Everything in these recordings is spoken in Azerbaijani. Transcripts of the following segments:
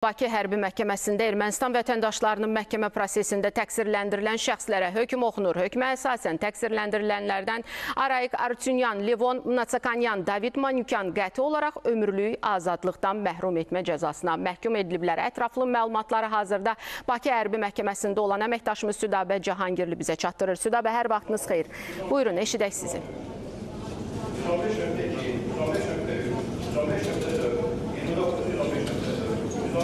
Bakı Hərbi Məhkəməsində Ermənistan vətəndaşlarının məhkəmə prosesində təqsirləndirilən şəxslərə hökm oxunur. Hökmə əsasən təqsirləndirilənlərdən Arayik Artyunyan, Levon Mnatsakanyan, David Manukyan qəti olaraq ömürlük azadlıqdan məhrum etmə cəzasına məhkum ediliblər. Ətraflı məlumatları hazırda Bakı Hərbi Məhkəməsində olan əməkdaşımız Südabə Cahangirli bizə çatdırır. Südabə, hər vaxtınız xeyir. Buyurun, eşidək sizi.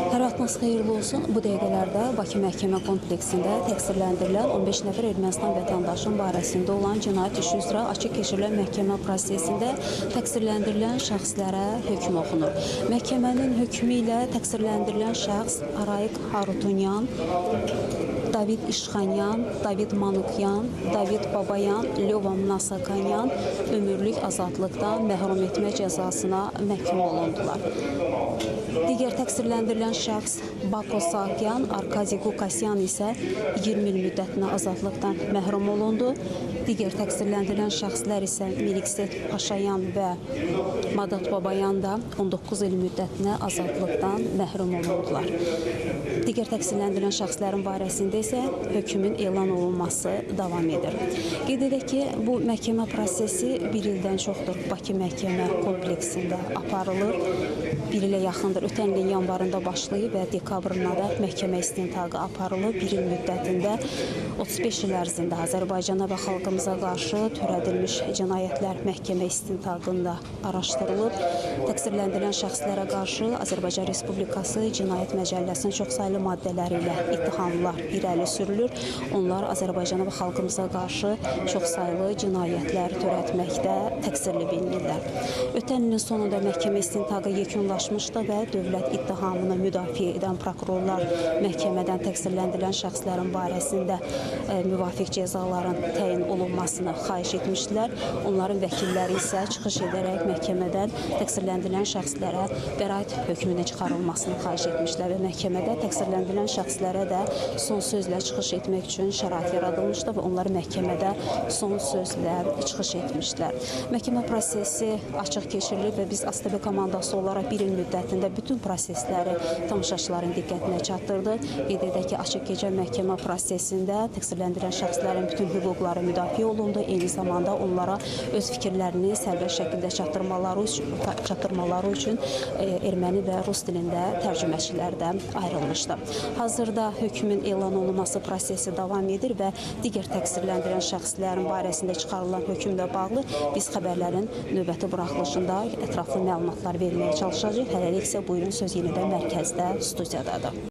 Hər vaxtınız xeyirli olsun. Bu dəqiqələrdə Bakı Məhkəmə kompleksində təqsirləndirilən 15 nəfər Ermənistan vətəndaşının barəsində olan cinayət işi üzrə açıq keçirilən məhkəmə prosesində təqsirləndirilən şəxslərə hökm oxunur. Məhkəmənin hökmü ilə təqsirləndirilən şəxs Arayik Artyunyan, David İşxanyan, David Manukyan, David Babayan, Levon Mnatsakanyan ömürlük azadlıqdan məhrum etmə cəzasına məhkum olundular. Digər təqsirləndirilən şəxs Bako Sakyan, Arkadi Qukasyan isə 20 il müddətinə azadlıqdan məhrum olundu. Digər təqsirləndirilən şəxslər isə Melikset Paşayan və Madat Babayan da 19 il müddətinə azadlıqdan məhrum olundular. Digər təqsirləndirilən şəxslərin barəsində isə hökmün elan olunması davam edir. Qeyd edək ki, bu məhkəmə prosesi bir ildən çoxdur Bakı Məhkəmə kompleksində aparılır. Bir ilə yaxındır. Ötən ilin yanvarında başlayıb və dekabrına da məhkəmə istintaqı aparılıb. Bir il müddətində 35 il ərzində Azərbaycana və xalqımıza qarşı törədilmiş cinayətlər məhkəmə istintaqında araşdırılıb. Təqsirləndirilən şəxslərə qarşı Azərbaycan Respublikası Cinayət Məcəlləsinin çoxsaylı maddələri ilə ittihamlar irəli sürülür. Onlar Azərbaycana və xalqımıza qarşı çoxsaylı cinayətlər törətməkdə təqsirli bilinirlər. Ötən ilin sonunda məhkəmə istintaqı yekunlaşmışdı və dövlət ittihamını müdafiə edən prokurorlar məhkəmədən təqsirləndirilən şəxslərin barəsində müvafiq cəzaların təyin olunmasını xahiş etmişdilər. Onların vəkilləri isə çıxış edərək məhkəmədən təqsirləndirilən şəxslərə bəraət hökmünün çıxarılmasını xahiş etmişlər və məhkəmədə təqsirləndirilən şəxslərə də son sözlə çıxış etmək üçün şərait yaradılmışdı və onlar məhkəmədə son sözlə çıxış etmişlər. Məhkəmə prosesi açıq keçirilib və biz ASTB komandası olaraq bir il müddətində bütün prosesləri tamaşaçıların diqqətinə çatdırdı. Qeyd edək ki, açıq keçən məhkəmə prosesində təqsirləndirilən şəxslərin bütün hüquqları müdafiə olundu. Eyni zamanda onlara öz fikirlərini sərbəst şəkildə çatdırmaları üçün erməni və rus dilində tərcüməçilərdən ayrılmışdı. Hazırda hökmün elan olunması prosesi davam edir və digər təqsirləndirilən şəxslərin barəsində çıxarılan hökmlə bağlı biz xəbərlərin növbəti buraxılışında ətraflı məlumatlar verməyə çalışacağıq. Hələlik isə buyurun söz yenidən mərkəzdə, studiyadadır.